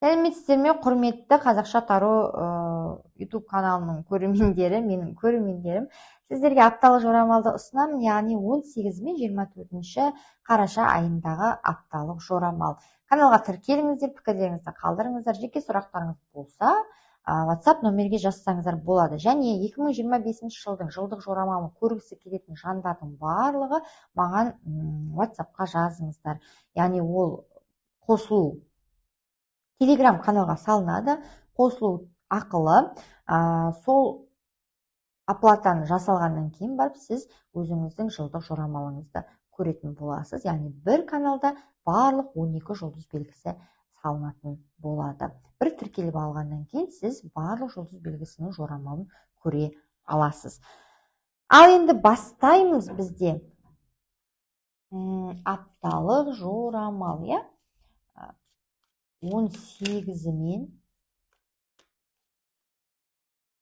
Сәлеметсіздер ме, құрметті Қазақша Тару YouTube каналының көрермендері, менің көрермендерім. Сіздерге апталық жорамалды ұсынамын, яғни 18 мен 24 қараша айындағы апталық жорамал. Каналға тіркеліңіздер, пікірлеріңізді қалдырыңыздар, жеке сұрақтарыңыз болса, WhatsApp номерге жазсаңыздар болады. Және 2025 жылдың жылдық жорамалын көргісі келетін жандардың барлығы маған WhatsAppқа жазыңыздар. Яғни ол қосылу Telegram каналға салынады, қосылу ақылы. Сол оплатаны жасалғаннан кейін барып сіз өзіңіздің жылдық жорамалыңызды көретін боласыз. Яғни бір каналда барлық 12 жұлдыз белгісі салынатын болады. Бір тіркеліп алғаннан кейін сіз барлық жұлдыз белгісінің жорамалын көре аласыз. Ал енді бастаймыз бізде апталық жорамал, 18 мен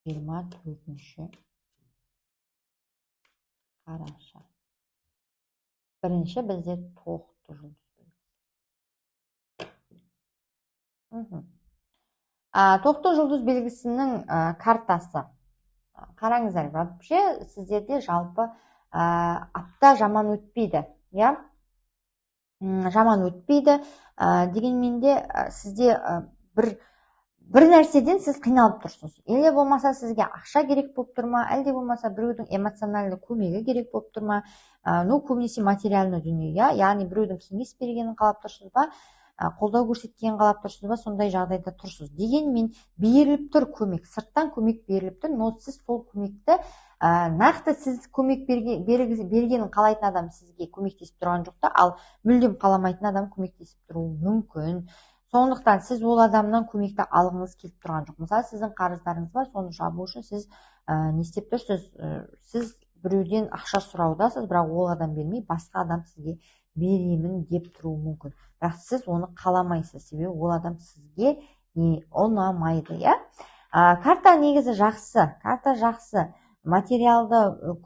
24 қараша. Бірінші бізде тоқты жұлдыз белгісі. Тоқты жұлдыз белгісінің картасы. Қараңыздар, вообще сіздерде жалпы апта жаман өтпейді. Жаман өтпейді. Дегенмен де сізде бір нәрседен сіз қиналып тұрсыз. Әлде болмаса сізге ақша керек болып тұр ма, әлде болмаса біреудің эмоциональды көмегі керек болып тұр ма, көбінесе материальный дүние, яғни біреудің кеңес бергенін қалап тұрсыз ба, қолдау көрсеткенін қалап тұрсыз ба, сондай жағдайда тұрсыз. Дегенмен беріліп тұр көмек, сырттан көмек беріліп тұр, но сіз сол көмекті нақты сіз көмек бергенін қалайтын адам сізге көмектесіп тұрған жоқ та, ал мүлдем қаламайтын адам көмектесіп тұруы мүмкін. Сондықтан сіз ол адамнан көмекті алғыңыз келіп тұрған жоқ. Мысалы, сіздің қарыздарыңыз бар, соны жабу үшін сіз не істеп тұрсыз? Сіз біреуден ақша сұраудасыз, бірақ ол адам бермей, басқа адам сізге беремін деп тұруы мүмкін. Бірақ сіз оны қаламайсыз, себебі ол адам сізге ұнамайды. Карта негізі жақсы, карта жақсы. Материалды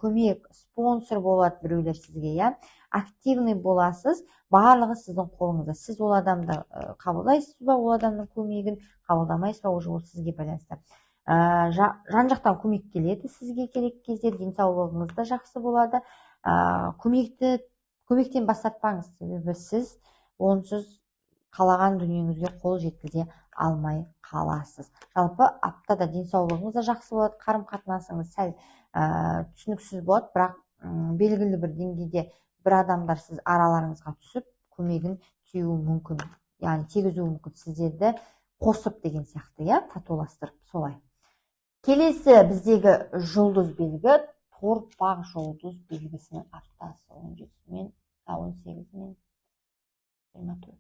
көмек, спонсор болады біреулер сізге, активный боласыз, барлығы сіздің қолыңызда. Сіз ол адамды қабылдайсыз ба, ол адамның көмегін қабылдамайсыз ба, ол сізге байланысты. Жан-жақтан көмек келеді сізге керек кезде, денсаулығыңыз да жақсы болады. Көмектен бас тартпаңыз, себебі сіз онсыз қалаған дүниеңізге қол жеткізе алмай қаласыз. Жалпы аптада денсаулығыңыз да жақсы болады, қарым-қатынасыңыз сәл түсініксіз болады, бірақ белгілі бір деңгейде бір адамдар сіз араларыңызға түсіп, көмегін тиюі мүмкін, яғни тигізуі мүмкін, сіздерді қосып деген сияқты, татуластырып, солай. Келесі біздегі жұлдыз белгі торпақ жұлдыз белгісінің аптасы 18 мен 24.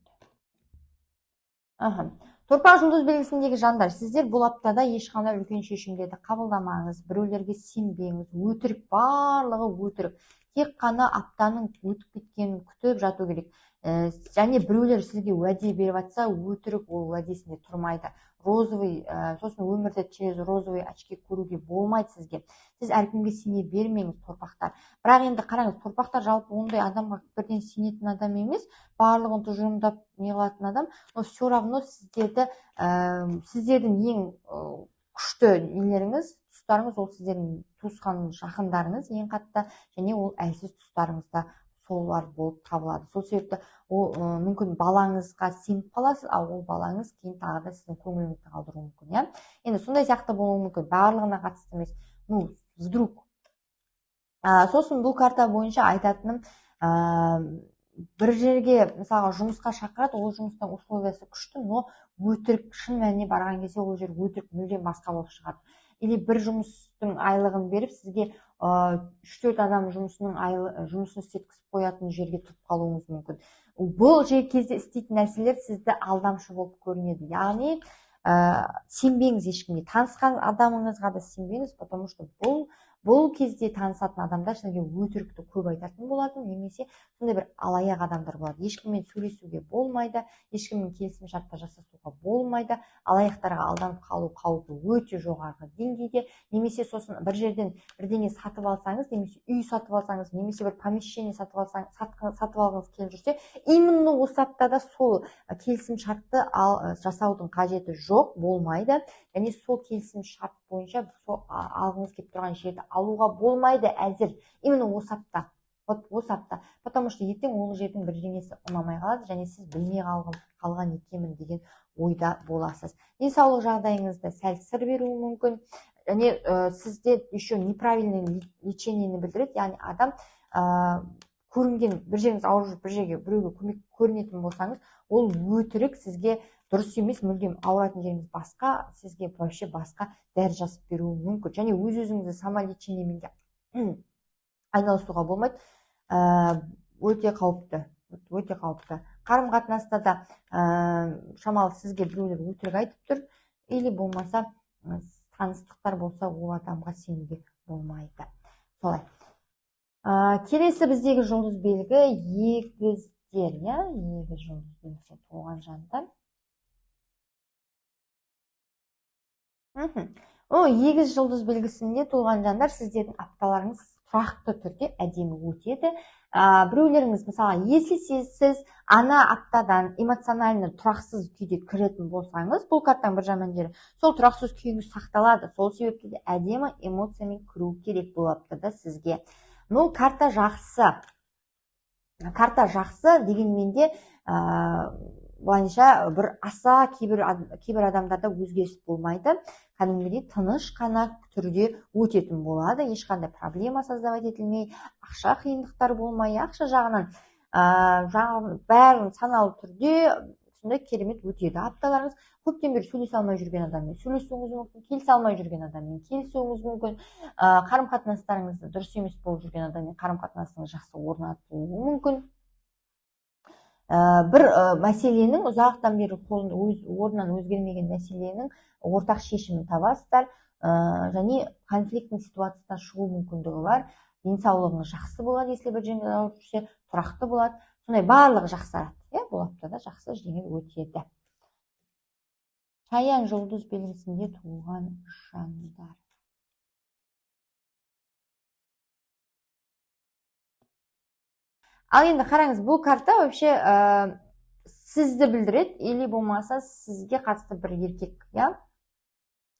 Торпақ жұлдыз белгісіндегі жандар, сіздер бұл аптада ешқандай үлкен шешімдерді қабылдамаңыз, біреулерге сенбеңіз, өтірік, барлығы өтірік. Тек қана аптаның өтіп кеткенін күтіп жату керек. Және біреулер сізге уәде беріп жатса, өтірік, ол уәдесінде тұрмайды. Розовый, сосын өмірді через розовый очки көруге болмайды сізге. Сіз әркімге сене бермеңіз, торпақтар. Бірақ енді қараңыз, торпақтар жалпы ондай адамға бірден сенетін адам емес, барлығын тұжырымдап неғылатын адам, но все равно сіздердің ең күшті нелеріңіз, тұстарыңыз, ол сіздердің туысқан жақындарыңыз ең қатты, және ол әлсіз тұстарыңыз да солар болып табылады. Сол себепті мүмкін балаңызға сеніп қаласыз, ал ол балаңыз кейін тағы да сіздің көңіліңізді қалдыруы мүмкін. Енді сондай сияқты болуы мүмкін, барлығына қатысты емес, вдруг. Сосын бұл карта бойынша айтатыным, бір жерге, мысалға, жұмысқа шақырады, ол жұмыстың условиясы күшті, но өтірік, шын мәніне барған кезде ол жер өтірік, мүлдем басқа болып шығады. Или бір жұмыстың айлығын беріп, сізге 3-4 адам жұмысын істеткізіп қоятын жерге тұрып қалуыңыз мүмкін. Бұл кезде істейтін нәрселер сізді алдамшы болып көрінеді. Яғни, сенбеңіз ешкімге, танысқан адамыңызға да сенбеңіз, потому что бұл бұл кезде танысатын адамдар сізге өтірікті көп айтатын болады, немесе сондай бір алаяқ адамдар болады. Ешкіммен сөйлесуге болмайды, ешкіммен келісімшартта жасасуға болмайды, алаяқтарға алданып қалу қаупі өте жоғарғы деңгейде. Немесе сосын бір жерден бірдеңе сатып алсаңыз, немесе үй сатып алсаңыз, немесе бір помещение сатып алғыңыз келіп жүрсе, именно осы аптада сол келісімшартты жасаудың қажеті жоқ, болмайды. Және сол келісімшарт бойынша алғыңыз келіп тұрған жерді алуға болмайды әзір. Именно осы апта. Осы апта. Потому что ертең ол жердің бірдеңесі ұнамай қалады, және сіз білмей қалған екенмін деген ойда боласыз. Денсаулық жағдайыңызда сәл сыр беруі мүмкін. Және сізде еще неправильный лечениені білдіреді. Яғни адам көрінген бір жеріңіз ауырып жүріп, бір жерге біреуге көмек көрінетін болсаңыз, ол өтірік, сізге дұрыс емес, мүлдем ауыратын жеріңіз басқа, сізге вообще басқа дәрі жазып беруі мүмкін. Және өз-өзіңізді самолечениемен айналысуға болмайды. Өте қауіпті. Қарым-қатынаста да шамалы сізге біреулер өтірік айтып тұр, или болмаса таныстықтар болса, ол адамға сенуге болмайды. Солай. Келесі біздегі жұлдыз белгі егіздер, егіз жұлдыз белгісіне туған жандар. Егіз жұлдыз белгісінде туған жандар, сіздердің апталарыңыз тұрақты түрде әдемі өтеді. Біреулеріңіз, мысалы, если сіз ана аптадан эмоционально тұрақсыз күйде кіретін болсаңыз, бұл карттың бір жаман жері, сол тұрақсыз күйіңіз сақталады. Сол себепті де әдемі эмоциямен кіру керек бұл аптада сізге. Карта жақсы. Карта жақсы дегенмен де былайша бір аса кейбір адамдарда өзгеріс болмайды. Кәдімгідей тыныш қана түрде өтетін болады. Ешқандай проблема создавать етілмей, ақша қиындықтар болмай, ақша жағынан бәрін саналы түрде сондай керемет өтеді. Апталарыңыз көптен бері сөйлесе алмай жүрген адаммен сөйлесуіңіз мүмкін, келісе алмай жүрген адаммен келісуіңіз мүмкін, қарым-қатынастарыңызды дұрыс емес болып жүрген адаммен қарым-қатынасыңыз жақсы орнатылуы мүмкін. Бір мәселенің ұзақтан бері орнынан өзгермеген мәселенің ортақ шешімін табасыздар, және конфликттің ситуациясынан шығу мүмкіндігі бар. Денсаулығыңыз жақсы болады, если бір жеріңіз ауырып жүрсе, тұрақты болады. Сондай барлығы жақсарады. Бұл аптада жақсы жеңіл өтеді. Шаян жұлдыз белгісінде туған жандар. Ал енді қараңыз, бұл карта вообще сізді білдіреді, или болмаса сізге қатысты бір еркек.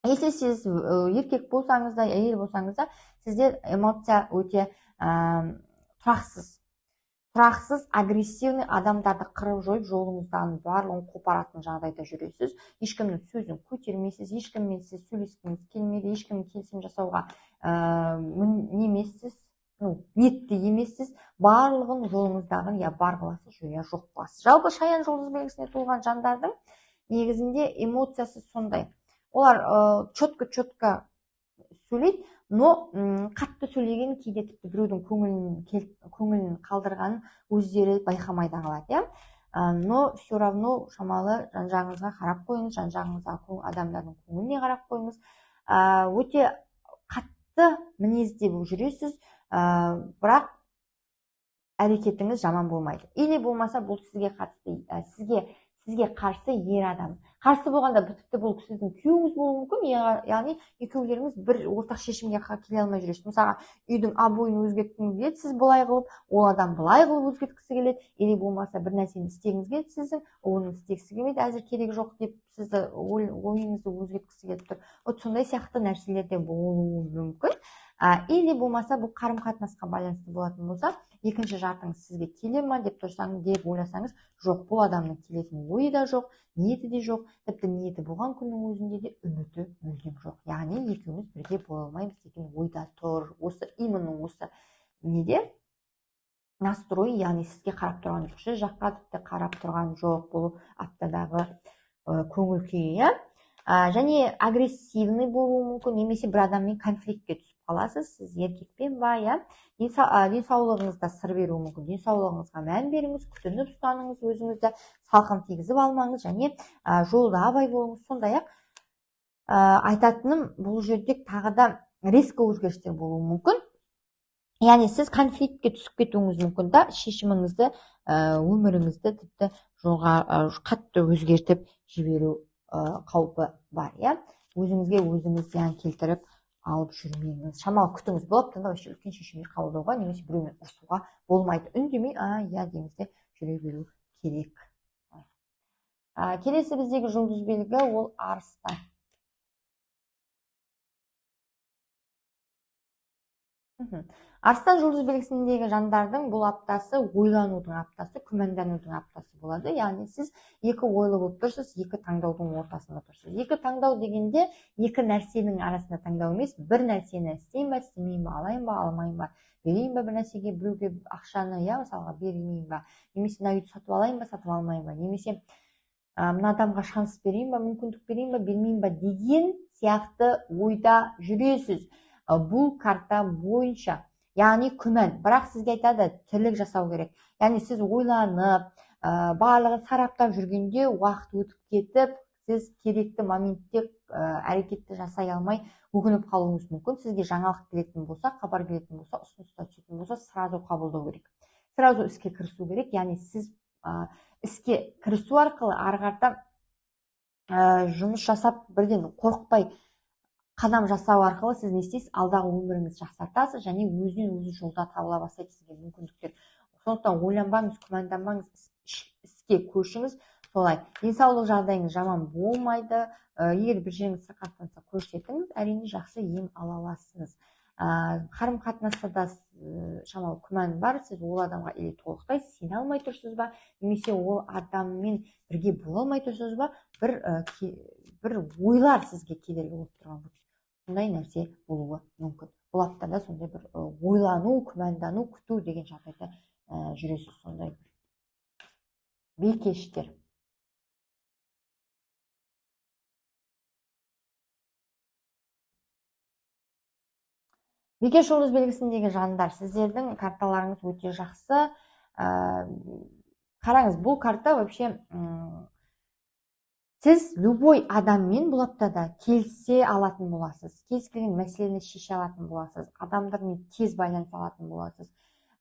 Если сіз еркек болсаңыз да, әйел болсаңыз да, сізде эмоция өте тұрақсыз, агрессивный адамдарды қырып жойып, жолыңыздан барлығын қопаратын жағдайда жүресіз. Ешкімнің сөзін көтермейсіз, ешкіммен сіз сөйлескіңіз келмейді, ешкіммен келісім жасауға ниетті емессіз, барлығын жолыңыздағын бар қыласыз, жоқ қыласыз. Жалпы шаян жұлдыз белгісіне туылған жандардың негізінде эмоциясы сондай. Олар четко сөйлейді, но қатты сөйлеген кейде тіпті біреудің көңілін қалдырғанын өздері байқамайды қалады. Но все равно шамалы жан-жағыңызға қарап қойыңыз, жан-жағыңызға адамдардың көңіліне қарап қойыңыз. Өте қатты мінезде болып жүресіз, бірақ әрекетіңіз жаман болмайды. Или болмаса бұл сізге қарсы ер адам. Қарсы болғанда тіпті бұл сіздің күйеуіңіз болуы мүмкін, яғни екеулеріңіз бір ортақ шешімге келе алмай жүресіз. Мысалға, үйдің обойын өзгерткіңіз келеді, сіз былай қылып, ол адам былай қылып өзгерткісі келеді, или болмаса бір нәрсені істегіңіз келеді сіздің, оның істегісі келмейді, әзір керек жоқ деп сізді ойыңызды өзгерткісі келіп тұр. Сондай сияқты нәрселер де болуы мүмкін. Или болмаса бұл қарым-қатынасқа байланысты болатын болса, екінші жартыңыз сізге келе ма деп ойласаңыз, жоқ, бұл адамның келетін ойы да жоқ, ниеті де жоқ, тіпті ниеті болған күннің өзінде де үміті мүлдем жоқ. Яғни екеуміз бірге бола алмаймыз деген ойда тұр. Именно осы неде настрой, яғни сізге қарап тұрған жоқ, сіз жаққа тіпті қарап тұрған жоқ бұл аптадағы көңіл күйі. Және агрессивный болуы мүмкін, немесе бір адаммен конфликтке түсіп қаласыз, сіз еркекпен ба, денсаулығыңызда сыр беруі мүмкін, денсаулығыңызға мән беріңіз, күтініп ұстаныңыз, өзіңізді салқын тигізіп алмаңыз, және жолда абай болыңыз. Сондай-ақ айтатыным, бұл жерде тағы да резко өзгерістер болуы мүмкін. Яғни сіз конфликтке түсіп кетуіңіз мүмкін да, шешіміңізді, өміріңізді тіпті қатты өзгертіп жіберу қаупі бар, иә. Өзіңізге өзіңіз зиян келтіріп алып жүрмеңіз. Шамалы күтіңіз, бұл аптада вообще үлкен шешімдер қабылдауға немесе біреумен ұрысуға болмайды. Үндемей, иә деңіз де жүре беру керек. Келесі біздегі жұлдыз белгі ол арыстан. Арыстан жұлдыз белгісіндегі жандардың бұл аптасы ойланудың аптасы, күмәнданудың аптасы болады. Яғни сіз екі ойлы болып тұрсыз, екі таңдаудың ортасында тұрсыз. Екі таңдау дегенде екі нәрсенің арасында таңдау емес, бір нәрсені істейін ба, істемейін ба, алайын ба, алмайын ба, берейін ба бір нәрсеге, біреуге ақшаны, иә, мысалға бермейін ба, немесе мына үйді сатып алайын ба, сатып алмайын ба, немесе мына адамға шанс берейін ба, мүмкіндік берейін ба, бермейін ба деген сияқты ойда жүресіз. Бұл карта бойынша, яғни күмән, бірақ сізге айтады тірлік жасау керек. Яғни сіз ойланып, барлығын сараптап жүргенде уақыт өтіп кетіп, сіз керекті моментте әрекетті жасай алмай өкініп қалуыңыз мүмкін. Сізге жаңалық келетін болса, хабар келетін болса, ұсыныстар түсетін болса, сразу қабылдау керек. Сразу іске кірісу керек. Яғни сіз іске кірісу арқылы ары қарата жұмыс жасап бірден қорықпай қадам жасау арқылы сіз не істейсіз, алдағы өміріңізді жақсартасыз және өзінен өзі жолда табыла бастайды сізге мүмкіндіктер. Сондықтан ойланбаңыз, күмәнданбаңыз, іске көшіңіз. Солай, денсаулық жағдайыңыз жаман болмайды. Егер бір жеріңіз сырқаттанса көрсетіңіз, әрине жақсы ем ала аласыз. Қарым қатынаста да шамалы күмән бар, сіз ол адамға толықтай сене алмай тұрсыз ба, немесе ол адаммен бірге бола алмай тұрсыз ба, бір ойлар сізге кедергі болып тұрған бұл. Сондай нәрсе болуы мүмкін. Бұл аптада сондай бір ойлану, күмәндану, күту деген жағдайда жүресіз. Сондай бейкештер. Бикеш жұлдыз белгісіндегі жандар, сіздердің карталарыңыз өте жақсы. Қараңыз, бұл карта вообще сіз любой адаммен бұл аптада келісе алатын боласыз. Кез келген мәселені шеше алатын боласыз. Адамдармен тез байланыса алатын боласыз.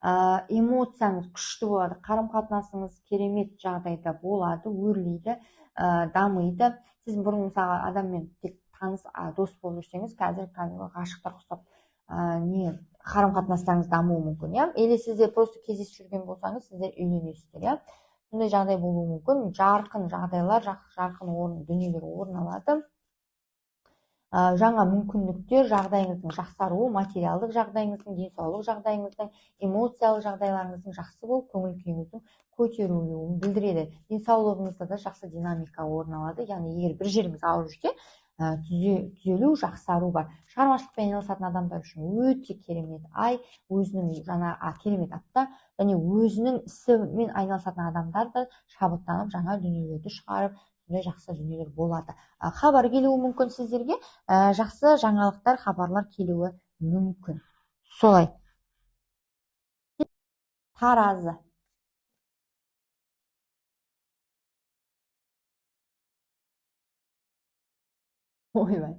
Эмоцияңыз күшті болады. Қарым-қатынасыңыз керемет жағдайда болады, өрлейді, дамиды. Сіз бұрын мысалы адаммен тек таныс, дос болып жүрсеңіз, қазір ғашықтар құсап қарым-қатынастарыңыз дамуы мүмкін, иә. Или сіздер просто кездесіп жүрген болсаңыз, сіздер үйленесіздер, иә. Сондай жағдай болуы мүмкін. Жарқын жағдайлар, жарқын дүниелер орын алады. Жаңа мүмкіндіктер, жағдайыңыздың жақсаруы, материалдық жағдайыңыздың, денсаулық жағдайыңыздың, эмоциялық жағдайларыңыздың жақсы болып, көңіл күйіңіздің көтерілуін білдіреді. Денсаулығыңызда да жақсы динамика орын алады. Яғни егер бір жеріңіз ауырып жүрсе, түзелу, жақсару бар. Шығармашылықпен айналысатын адамдар үшін өте керемет ай, өзінің жаңа керемет апта, және өзінің ісімен айналысатын адамдар да шабыттанып, жаңа дүниелерді шығарып, сондай жақсы дүниелер болады. Хабар келуі мүмкін сіздерге, жақсы жаңалықтар, хабарлар келуі мүмкін. Солай. Таразы. Ойбай.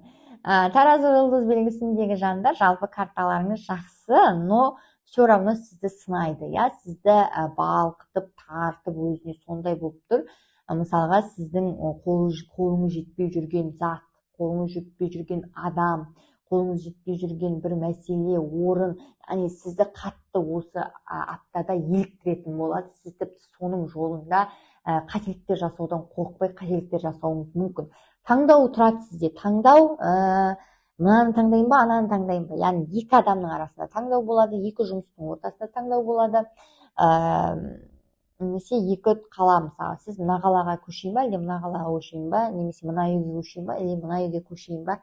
Таразы жұлдыз белгісіндегі жандар, жалпы карталарыңыз жақсы, но все равно сізді сынайды, иә, сізді балқытып, тартып өзіне сондай болып тұр. Мысалға, сіздің қолыңыз жетпей жүрген зат, қолыңыз жетпей жүрген адам, қолыңыз жетпей жүрген бір мәселе, орын, яғни сізді қатты осы аптада еліктіретін болады. Сіз тіпті соның жолында қателіктер жасаудан қорықпай қателіктер жасауыңыз мүмкін. Таңдау тұрады сізде. Таңдау, мынаны таңдайын ба, ананы таңдайын ба. Яғни екі адамның арасында таңдау болады, екі жұмыстың ортасында таңдау болады. Немесе екі қала, мысалы, сіз мына қалаға көшейін ба, или мына қалаға көшейін ба, немесе мына үйге көшейін ба, или мына үйге көшейін ба,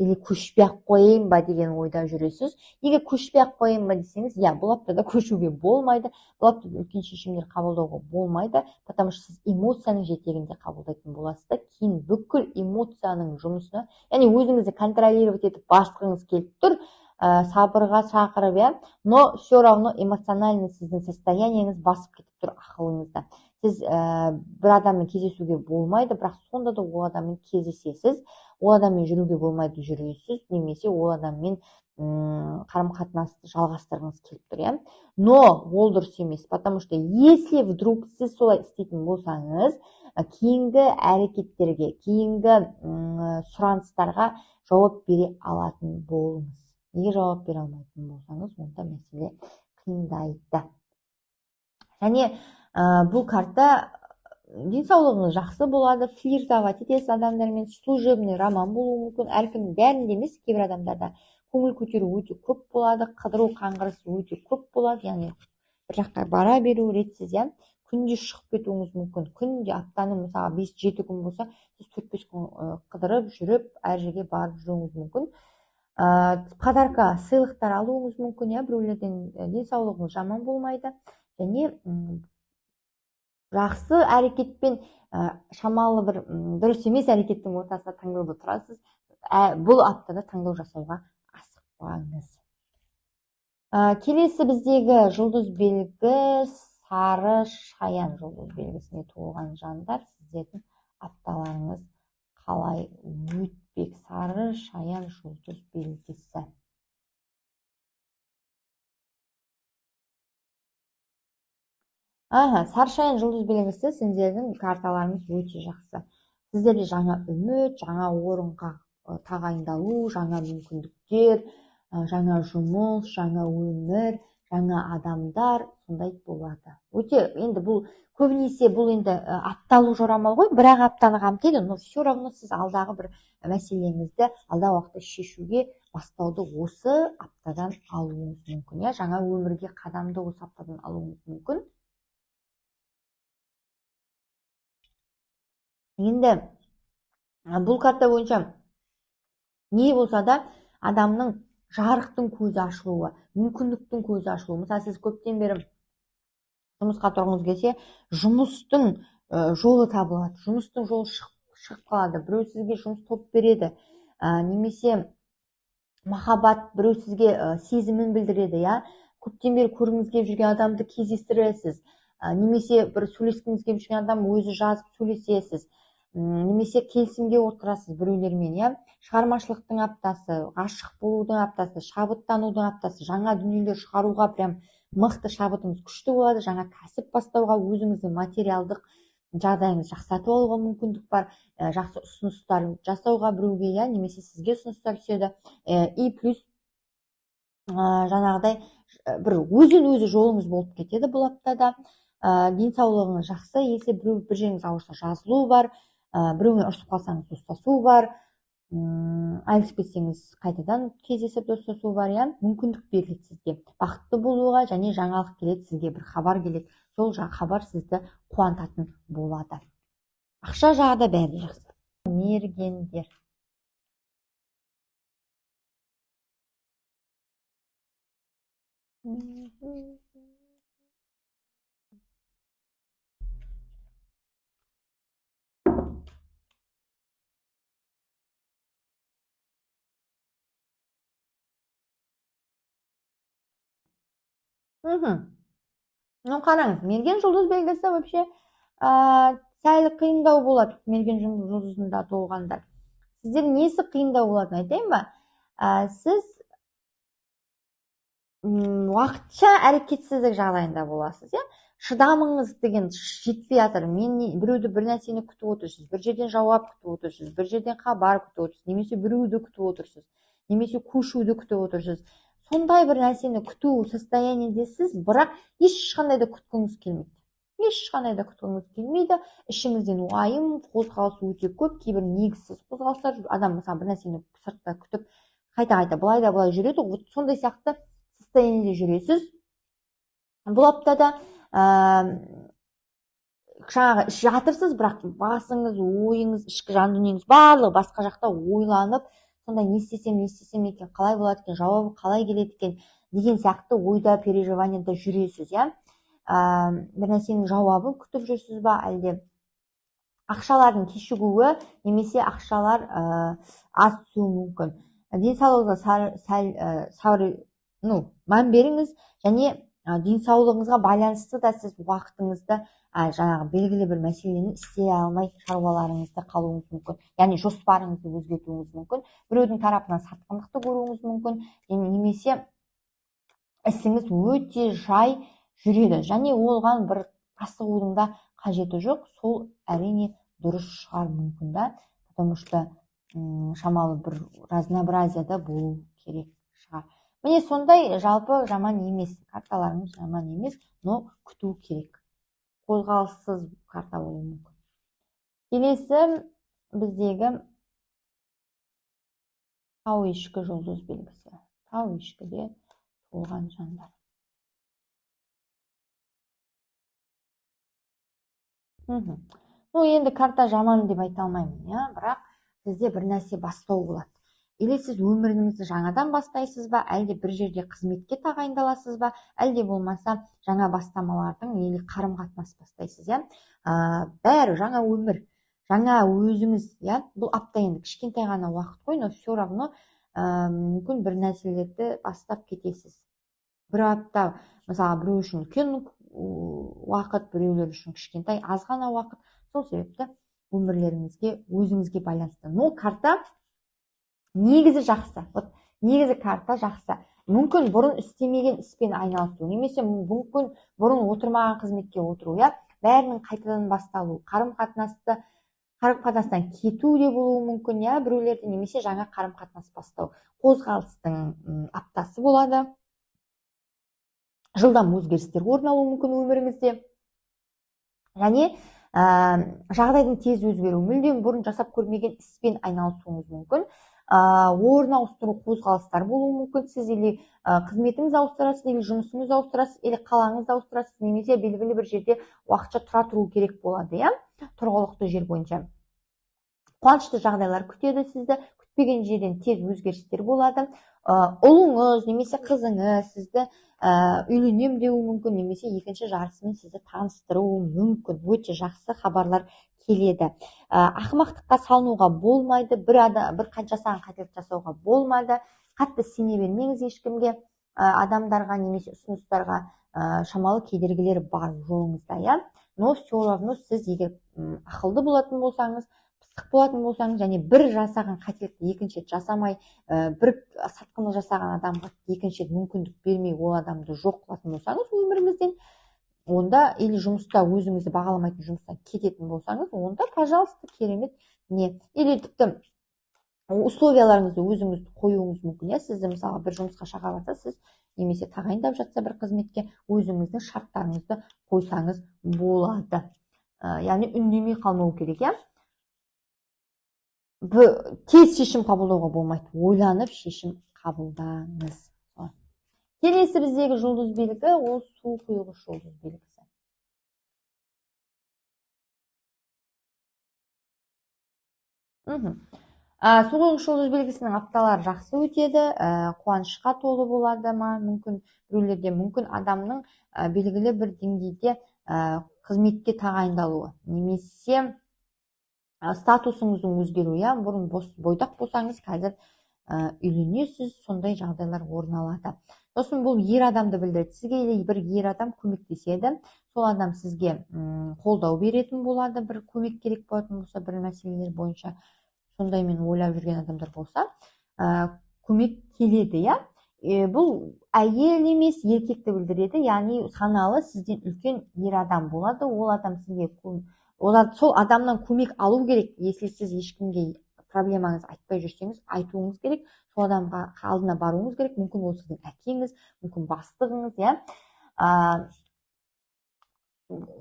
или көшпей-ақ қояйын ба деген ойда жүресіз. Егер көшпей-ақ қояйын ба десеңіз, иә, бұл аптада көшуге болмайды, бұл аптада үлкен шешімдер қабылдауға болмайды, потому что сіз эмоцияның жетегінде қабылдайтын боласыз да, кейін бүкіл эмоцияның жұмысына, яғни өзіңізді контролировать етіп басқыңыз келіп тұр, сабырға шақырып, иә, но все равно эмоционально сіздің состояниеңіз басып кетіп тұр ақылыңызда. сіз бір адаммен кездесуге болмайды, бірақ сонда да ол адаммен кездесесіз, ол адаммен жүруге болмайды, жүресіз, немесе ол адаммен қарым-қатынасты жалғастырғыңыз келіп тұр, иә. Но ол дұрыс емес, потому что если вдруг сіз солай істейтін болсаңыз, кейінгі әрекеттерге, кейінгі сұраныстарға жауап бере алатын болыңыз. Егер жауап бере алмайтын болсаңыз, онда мәселе қиындайды. Және бұл карта денсаулығыңыз жақсы болады, флиртовать етесіз адамдармен, служебный роман болуы мүмкін, әркімнің бәрінде емес, кейбір адамдарда көңіл көтеру өте көп болады, қыдыру қаңғырысы өте көп болады, яғни бір жаққа бара беру ретсіз, иә. Күнде шығып кетуіңіз мүмкін, күнде аптаның мысалы 5-7 күн болса, сіз 4-5 күн қыдырып жүріп, әр жерге барып жүруіңіз мүмкін. Подарка, сыйлықтар алуыңыз мүмкін, иә, біреулерден денсаулығыңыз жаман болмайды. Және жақсы әрекетпен шамалы бір дұрыс емес әрекеттің ортасында таңдауда тұрасыз. Бұл аптада таңдау жасауға асықпаңыз. Келесі біздегі жұлдыз белгі сары шаян жұлдыз белгісіне туылған жандар, сіздердің апталарыңыз қалай өтпек? Сары шаян жұлдыз белгісі. Сары шаян жұлдыз белгісі, сіздердің карталарыңыз өте жақсы. Сіздерде жаңа үміт, жаңа орынға тағайындалу, жаңа мүмкіндіктер, жаңа жұмыс, жаңа өмір, жаңа адамдар, сондай болады. Өте, енді бұл көбінесе бұл енді апталы жорамал ғой, бір-ақ аптаны қамтиды, но все равно сіз алдағы бір мәселеңізді алдағы уақытта шешуге бастауды осы аптадан алуыңыз мүмкін, иә. Жаңа өмірге қадамды осы аптадан алуыңыз мүмкін. Енді бұл карта бойынша не болса да адамның жарықтың көзі ашылуы, мүмкіндіктің көзі ашылуы. Мысалы, сіз көптен бері жұмысқа тұрғыңыз келсе, жұмыстың жолы табылады, жұмыстың жолы шығып қалады. Біреу сізге жұмыс тауып береді, немесе махаббат, біреу сізге сезімін білдіреді, иә. Көптен бері көргіңіз келіп жүрген адамды кездестіресіз, немесе бір сөйлескіңіз келіп жүрген адам өзі жазып сөйлесесіз, немесе келісімге отырасыз біреулермен, иә. Шығармашылықтың аптасы, ғашық болудың аптасы, шабыттанудың аптасы, жаңа дүниелер шығаруға прям мықты шабытыңыз күшті болады, жаңа кәсіп бастауға, өзіңіздің материалдық жағдайыңыз жақсартып алуға мүмкіндік бар, жақсы ұсыныстар жасауға біреуге, иә, немесе сізге ұсыныстар түседі. И плюс жаңағыдай бір өзін-өзі жолыңыз болып кетеді бұл аптада. Денсаулығыңыз жақсы, если бір жеріңіз ауырса жазылу бар, біреумен ұрысып қалсаңыз достасу бар, айырылысып кетсеңіз қайтадан кездесіп достасу бар, иә. Мүмкіндік беріледі сізге бақытты болуға, және жаңалық келеді, сізге бір хабар келеді, сол хабар сізді қуантатын болады. Ақша жағы да бәрі жақсы. Мергендер. Ну, қараңыз, мерген жұлдыз белгісі вообще сәл қиындау болады, мерген жұлдызында туылғандар. Сіздер несі қиындау болатынын айтайын ба? Сіз уақытша әрекетсіздік жағдайында боласыз, иә. Шыдамыңыз деген жетпей жатыр. Біреуді бір нәрсені күтіп отырсыз, бір жерден жауап күтіп отырсыз, бір жерден хабар күтіп отырсыз, немесе біреуді күтіп отырсыз, немесе көшуді күтіп отырсыз. Сондай бір нәрсені күту состояниедесіз, бірақ ешқандай да күткіңіз келмейді. Ешқандай да күткіңіз келмейді. Ішіңізден уайым, қозғалыс өте көп, кейбір негізсіз қозғалыстар. Адам мысалы бір нәрсені сыртта күтіп, қайта-қайта былай да былай жүреді. Сондай сияқты состояниеде жүресіз. Бұл аптада жаңағы жатырсыз, бірақ басыңыз, ойыңыз, ішкі жан дүниеңіз барлығы басқа жақта ойланып, сонда не істесем екен, қалай болады екен, жауабы қалай келеді екен деген сияқты ойда, переживанияда жүресіз, иә. Бір нәрсенің жауабын күтіп жүрсіз ба, әлде ақшалардың кешігуі, немесе ақшалар аз түсуі мүмкін. Денсаулығыңызға мән беріңіз, және денсаулығыңызға байланысты да сіз уақытыңызды жаңағы белгілі бір мәселені істей алмай шаруаларыңызды қалуыңыз мүмкін, яғни жоспарыңызды өзгертуіңіз мүмкін, біреудің тарапынан сатқындықты көруіңіз мүмкін, немесе ісіңіз өте жай жүреді, және оған бір асығудың да қажеті жоқ. Сол әрине дұрыс шығар мүмкін да, потому что шамалы бір разнообразияда болу керек шығар. Міне сондай, жалпы жаман емес, карталарымыз жаман емес, но күту керек. Қозғалыссыз карта болуы мүмкін. Келесі біздегі тау ешкі жұлдыз белгісі. Тау ешкіде туылған жандар. Енді карта жаман деп айта алмаймын, бірақ сізде бір нәрсе бастау болады. Или сіз өміріңізді жаңадан бастайсыз ба, әлде бір жерде қызметке тағайындаласыз ба, әлде болмаса жаңа бастамалардың или қарым-қатынас бастайсыз, бәрі жаңа өмір, жаңа өзіңіз, бұл апта енді кішкентай ғана уақыт қой, но все равно мүмкін бір нәрселерді бастап кетесіз. Бір апта, мысалы, біреу үшін үлкен уақыт, біреулер үшін кішкентай, аз ғана уақыт. Сол себепті өмірлеріңізге, өзіңізге байланысты. Но карта негізі жақсы. Негізі карта жақсы. Мүмкін бұрын істемеген іспен айналысу, немесе мүмкін бұрын отырмаған қызметке отыру, бәрінің қайтадан басталу, қарым-қатынастан кету де болуы мүмкін, біреулерде, немесе жаңа қарым-қатынас бастау. Қозғалыстың аптасы болады. Жылдам өзгерістер орын алуы мүмкін өміріңізде. Және жағдайдың тез өзгеру, мүлдем бұрын жасап көрмеген іспен айналысуыңыз мүмкін. Орын ауыстыру қозғалыстар болуы мүмкін. Сіз или қызметіңіз ауыстырасыз, или жұмысыңыз ауыстырасыз, или қалаңыз ауыстырасыз, немесе белгілі бір жерде уақытша тұра тұру керек болады, тұрғылықты жер бойынша. Қуанышты жағдайлар күтеді сізді, күтпеген жерден тез өзгерістер болады. Ұлыңыз немесе қызыңыз сізді үйленем деуі мүмкін, немесе екінші жарысымен сізді таныстыруы мүмкін. Өте жақсы хабарлар келеді. Ақымақтыққа салынуға болмайды, бір жасаған қателік жасауға болмайды. Қатты сене бермеңіз ешкімге, адамдарға немесе ұсыныстарға. Шамалы кедергілер бар жолыңызда, но все равно сіз егер ақылды болатын болсаңыз, пысық болатын болсаңыз, және бір жасаған қателікті екінші жасамай, бір сатқындық жасаған адамға екінші мүмкіндік бермей, ол адамды жоқ қылатын болсаңыз өміріңізден, онда, или жұмыста өзіңізді бағаламайтын жұмыстан кететін болсаңыз, онда, пожалуйста, керемет не. Или тіпті условияларыңызды өзіңіз қоюыңыз мүмкін, сізді мысалы бір жұмысқа шақырса, сіз немесе тағайындап жатса бір қызметке, өзіңіздің шарттарыңызды қойсаңыз болады. Яғни үндемей қалмау керек, тез шешім қабылдауға болмайды, ойланып шешім қабылдаңыз. Келесі біздегі жұлдыз белгі, ол су құйғыш жұлдыз белгісі. Су құйғыш жұлдыз белгісінің апталары жақсы өтеді, қуанышқа толы болады ма, мүмкін біреулерде, мүмкін адамның белгілі бір деңгейде қызметке тағайындалуы, немесе статусыңыздың өзгеруі, бұрын бойдақ болсаңыз, қазір үйленесіз, сондай жағдайлар орын алады. Сосын бұл ер адамды білдіреді. Сізге бір ер адам көмектеседі, сол адам сізге қолдау беретін болады, бір көмек керек болатын болса, бір мәселелер бойынша, сондай мен ойлап жүрген адамдар болса, көмек келеді, бұл әйел емес, еркекті білдіреді, яғни саналы сізден үлкен ер адам болады, ол адам сізге сол адамнан көмек алу керек. Если сіз ешкімге проблемаңыз айтпай жүрсеңіз, айтуыңыз керек, сол адамға алдына баруыңыз керек. Мүмкін ол сіздің әкеңіз, мүмкін бастығыңыз,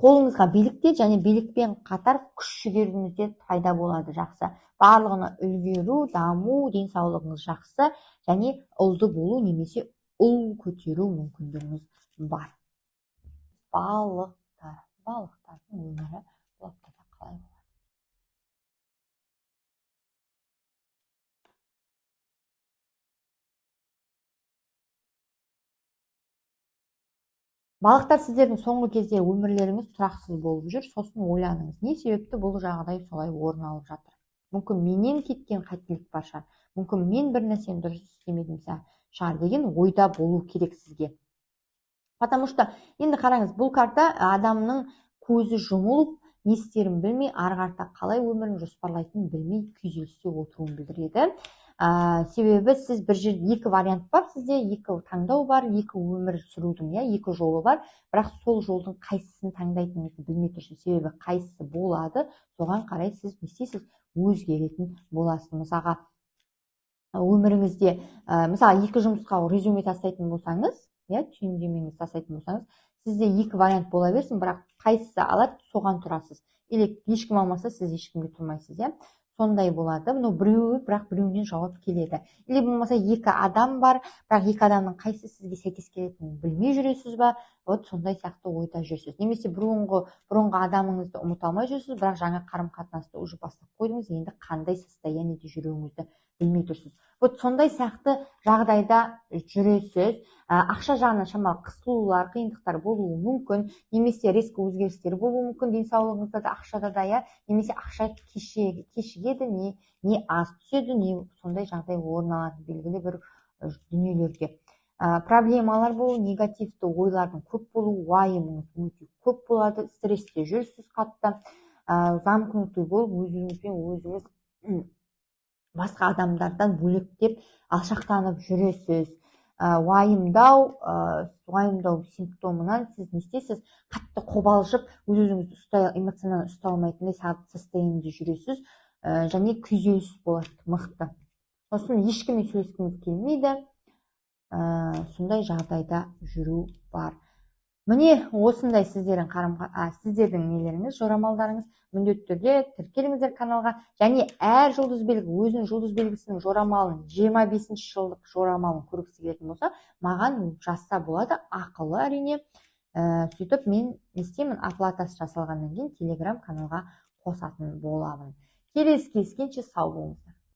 қолыңызға билікте, және билікпен қатар күш-жігеріңіз де пайда болады. Жақсы. Барлығына үлгеру, даму, денсаулығыңыз жақсы, және ұлды болу немесе ұл көтеру мүмкіндігіңіз бар. Балықтардың өмірі қалай болады? Балықтар, сіздердің соңғы кезде өмірлеріңіз тұрақсыз болып жүр, сосын ойланыңыз, не себепті бұл жағдай солай орын алып жатыр. Мүмкін менен кеткен қателік бар шығар, мүмкін мен бір нәрсені дұрыс істемедім шығар деген ойда болу керек сізге. Потому что енді қараңыз, бұл карта адамның көзі жұмылып, не істерін білмей, ары қарата қалай өмірін жоспарлайтынын білмей күйзелісте отыруын білдіреді. Себебі сіз бір жерде екі вариант бар, сізде екі таңдау бар, екі өмір сүрудің, екі жолы бар, бірақ сол жолдың қайсысын таңдайтыныңызды білмей тұрсыз. Себебі қайсысы болады, соған қарай сіз не істейсіз, өзгеретін боласыз. Мысалға, өміріңізде мысалы екі жұмысқа резюме тастайтын болсаңыз, түйіндемеңізді тастайтын болсаңыз, сізде екі вариант бола берсін, бірақ қайсысы алады, соған тұрасыз. Или ешкім алмаса, сіз ешкімге тұрмайсыз, сондай болады. Біреуі, бірақ біреуінен жауап келеді. Или болмаса екі адам бар, бірақ екі адамның қайсы сізге сәйкес келетінін білмей жүресіз ба? Вот сондай сияқты ойда жүрсіз. Немесе бұрынғы адамыңызды ұмыта алмай жүрсіз, бірақ жаңа қарым-қатынасты уже бастап қойдыңыз, енді қандай состояниеде жүруіңізді білмей тұрсыз. Вот сондай сияқты жағдайда жүресіз. Ақша жағынан шамалы қысылулар, қиындықтар болуы мүмкін, немесе резко өзгерістер болуы мүмкін, денсаулығыңызда да, ақшада да, немесе ақша кешігеді, не аз түседі, не сондай жағдай орын алады белгілі бір дүниелерге. Проблемалар болу, негативті ойлардың көп болу, уайымыңыз өте көп болады, стрессте жүрсіз қатты, замкнутый болып, өзіңізбен өзіңіз басқа адамдардан бөлектеп алшақтанып жүресіз. Уайымдау симптомынан сіз не істейсіз? Қатты қобалжып, өзіңізді эмоционально ұстай алмайтындай состояниеде жүресіз, және күйзеліс болады мықты. Сосын ешкіммен сөйлескіңіз келмейді, сондай жағдайда жүру бар. Міне осындай сіздердің нелеріңіз, жорамалдарыңыз. Міндетті түрде тіркеліңіздер каналға, және әр жұлдыз белгі өзінің жұлдыз белгісінің жорамалын, 25 жылдық жорамалын көргісі келетін болса, маған жазса болады, ақылы әрине. Сөйтіп мен не істеймін, оплатасы жасалғаннан кейін Telegram каналға қосатын боламын. Келесі кездескенше сау болыңыздар.